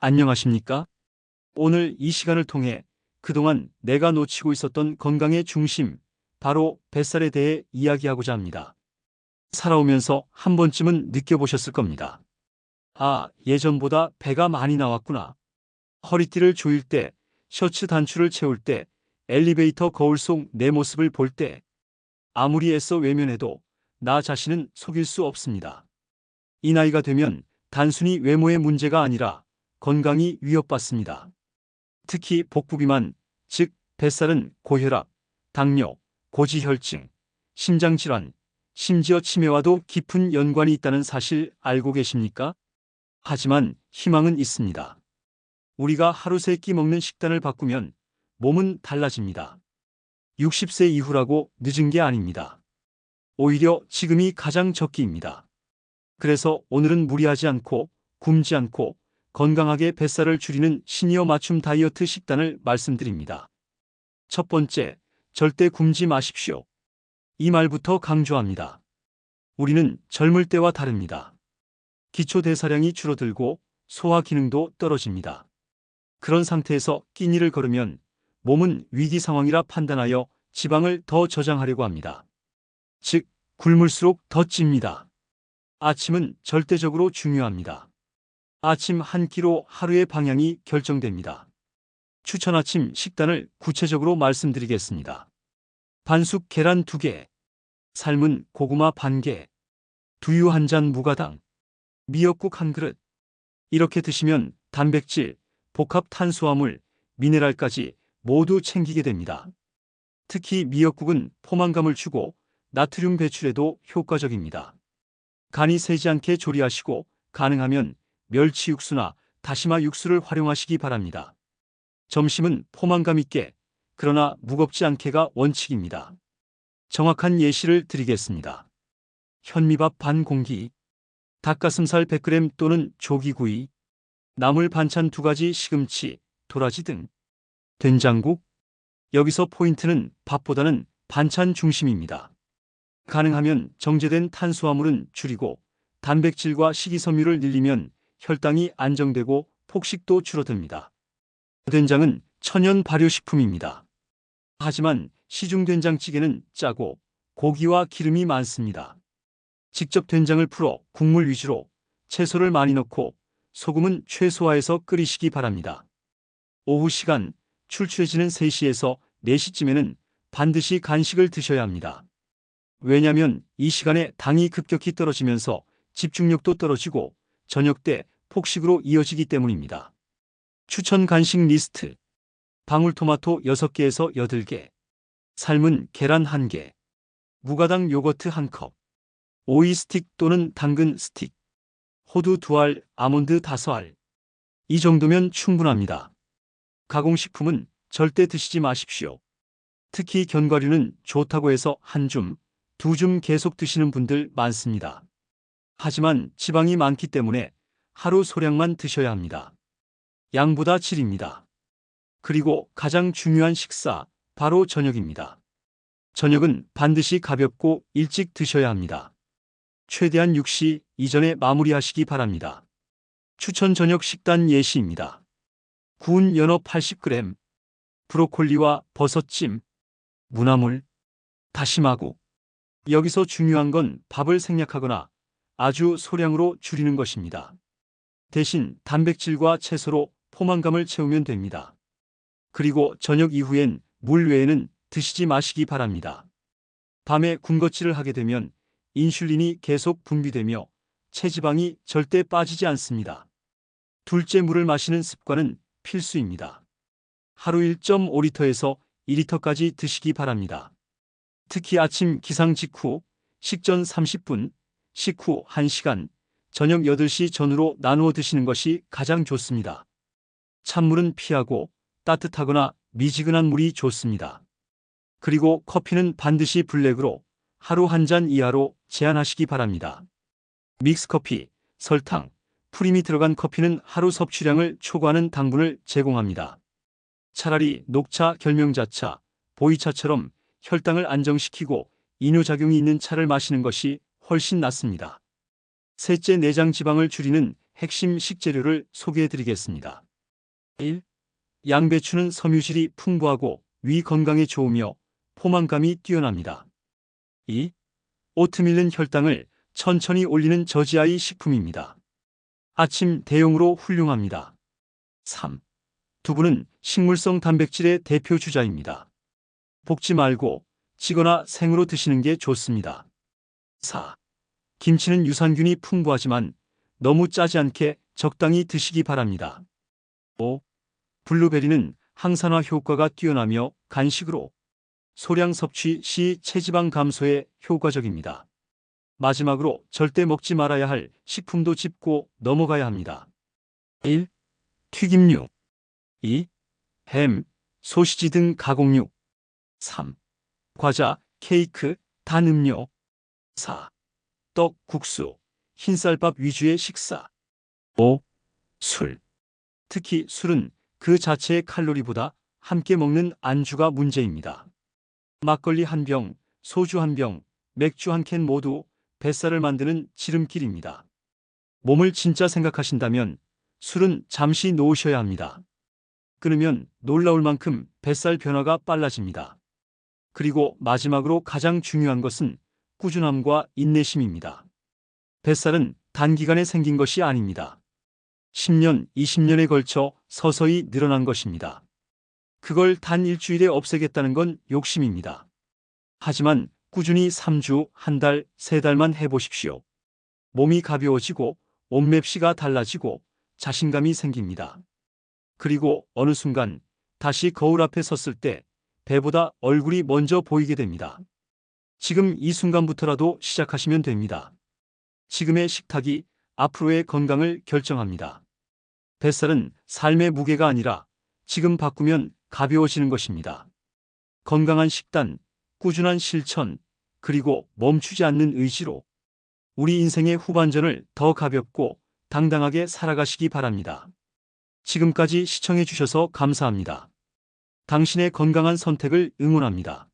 안녕하십니까? 오늘 이 시간을 통해 그동안 내가 놓치고 있었던 건강의 중심, 바로 뱃살에 대해 이야기하고자 합니다. 살아오면서 한 번쯤은 느껴보셨을 겁니다. 아, 예전보다 배가 많이 나왔구나. 허리띠를 조일 때, 셔츠 단추를 채울 때, 엘리베이터 거울 속 내 모습을 볼 때, 아무리 애써 외면해도 나 자신은 속일 수 없습니다. 이 나이가 되면 단순히 외모의 문제가 아니라 건강이 위협받습니다. 특히 복부 비만, 즉 뱃살은 고혈압, 당뇨, 고지혈증, 심장질환, 심지어 치매와도 깊은 연관이 있다는 사실 알고 계십니까? 하지만 희망은 있습니다. 우리가 하루 세 끼 먹는 식단을 바꾸면 몸은 달라집니다. 60세 이후라고 늦은 게 아닙니다. 오히려 지금이 가장 적기입니다. 그래서 오늘은 무리하지 않고 굶지 않고 건강하게 뱃살을 줄이는 시니어 맞춤 다이어트 식단을 말씀드립니다. 첫 번째, 절대 굶지 마십시오. 이 말부터 강조합니다. 우리는 젊을 때와 다릅니다. 기초 대사량이 줄어들고 소화 기능도 떨어집니다. 그런 상태에서 끼니를 걸으면 몸은 위기 상황이라 판단하여 지방을 더 저장하려고 합니다. 즉, 굶을수록 더 찝니다. 아침은 절대적으로 중요합니다. 아침 한 끼로 하루의 방향이 결정됩니다. 추천 아침 식단을 구체적으로 말씀드리겠습니다. 반숙 계란 2개, 삶은 고구마 반 개, 두유 한 잔 무가당, 미역국 한 그릇. 이렇게 드시면 단백질, 복합 탄수화물, 미네랄까지 모두 챙기게 됩니다. 특히 미역국은 포만감을 주고 나트륨 배출에도 효과적입니다. 간이 세지 않게 조리하시고 가능하면 멸치 육수나 다시마 육수를 활용하시기 바랍니다. 점심은 포만감 있게, 그러나 무겁지 않게가 원칙입니다. 정확한 예시를 드리겠습니다. 현미밥 반 공기, 닭가슴살 100g 또는 조기구이, 나물 반찬 2가지 시금치, 도라지 등, 된장국. 여기서 포인트는 밥보다는 반찬 중심입니다. 가능하면 정제된 탄수화물은 줄이고 단백질과 식이섬유를 늘리면 혈당이 안정되고 폭식도 줄어듭니다. 된장은 천연 발효식품입니다. 하지만 시중 된장찌개는 짜고 고기와 기름이 많습니다. 직접 된장을 풀어 국물 위주로 채소를 많이 넣고 소금은 최소화해서 끓이시기 바랍니다. 오후 시간, 출출해지는 3시에서 4시쯤에는 반드시 간식을 드셔야 합니다. 왜냐하면 이 시간에 당이 급격히 떨어지면서 집중력도 떨어지고 저녁 때 폭식으로 이어지기 때문입니다. 추천 간식 리스트: 방울토마토 6개에서 8개, 삶은 계란 1개, 무가당 요거트 1컵, 오이 스틱 또는 당근 스틱, 호두 2알, 아몬드 5알. 이 정도면 충분합니다. 가공식품은 절대 드시지 마십시오. 특히 견과류는 좋다고 해서 한 줌, 2줌 계속 드시는 분들 많습니다. 하지만 지방이 많기 때문에 하루 소량만 드셔야 합니다. 양보다 질입니다. 그리고 가장 중요한 식사, 바로 저녁입니다. 저녁은 반드시 가볍고 일찍 드셔야 합니다. 최대한 6시 이전에 마무리하시기 바랍니다. 추천 저녁 식단 예시입니다. 구운 연어 80g, 브로콜리와 버섯찜, 무나물, 다시마국. 여기서 중요한 건 밥을 생략하거나 아주 소량으로 줄이는 것입니다. 대신 단백질과 채소로 포만감을 채우면 됩니다. 그리고 저녁 이후엔 물 외에는 드시지 마시기 바랍니다. 밤에 군것질을 하게 되면 인슐린이 계속 분비되며 체지방이 절대 빠지지 않습니다. 둘째, 물을 마시는 습관은 필수입니다. 하루 1.5리터에서 2리터까지 드시기 바랍니다. 특히 아침 기상 직후, 식전 30분, 식후 1시간, 저녁 8시 전후로 나누어 드시는 것이 가장 좋습니다. 찬물은 피하고 따뜻하거나 미지근한 물이 좋습니다. 그리고 커피는 반드시 블랙으로 하루 1잔 이하로 제한하시기 바랍니다. 믹스커피, 설탕, 프림이 들어간 커피는 하루 섭취량을 초과하는 당분을 제공합니다. 차라리 녹차, 결명자차, 보이차처럼 혈당을 안정시키고 이뇨작용이 있는 차를 마시는 것이 훨씬 낫습니다. 셋째, 내장 지방을 줄이는 핵심 식재료를 소개해 드리겠습니다. 1. 양배추는 섬유질이 풍부하고 위 건강에 좋으며 포만감이 뛰어납니다. 2. 오트밀은 혈당을 천천히 올리는 저지아이 식품입니다. 아침 대용으로 훌륭합니다. 3. 두부는 식물성 단백질의 대표 주자입니다. 볶지 말고 찌거나 생으로 드시는 게 좋습니다. 4. 김치는 유산균이 풍부하지만 너무 짜지 않게 적당히 드시기 바랍니다. 5. 블루베리는 항산화 효과가 뛰어나며 간식으로 소량 섭취 시 체지방 감소에 효과적입니다. 마지막으로 절대 먹지 말아야 할 식품도 짚고 넘어가야 합니다. 1. 튀김류. 2. 햄, 소시지 등 가공육. 3. 과자, 케이크, 단 음료. 4. 떡, 국수, 흰쌀밥 위주의 식사. 5. 술. 특히 술은 그 자체의 칼로리보다 함께 먹는 안주가 문제입니다. 막걸리 한 병, 소주 한 병, 맥주 한 캔 모두 뱃살을 만드는 지름길입니다. 몸을 진짜 생각하신다면 술은 잠시 놓으셔야 합니다. 끊으면 놀라울 만큼 뱃살 변화가 빨라집니다. 그리고 마지막으로 가장 중요한 것은 꾸준함과 인내심입니다. 뱃살은 단기간에 생긴 것이 아닙니다. 10년, 20년에 걸쳐 서서히 늘어난 것입니다. 그걸 단 일주일에 없애겠다는 건 욕심입니다. 하지만 꾸준히 3주, 한 달, 3달만 해보십시오. 몸이 가벼워지고 옷맵시가 달라지고 자신감이 생깁니다. 그리고 어느 순간 다시 거울 앞에 섰을 때 배보다 얼굴이 먼저 보이게 됩니다. 지금 이 순간부터라도 시작하시면 됩니다. 지금의 식탁이 앞으로의 건강을 결정합니다. 뱃살은 삶의 무게가 아니라 지금 바꾸면 가벼워지는 것입니다. 건강한 식단, 꾸준한 실천, 그리고 멈추지 않는 의지로 우리 인생의 후반전을 더 가볍고 당당하게 살아가시기 바랍니다. 지금까지 시청해 주셔서 감사합니다. 당신의 건강한 선택을 응원합니다.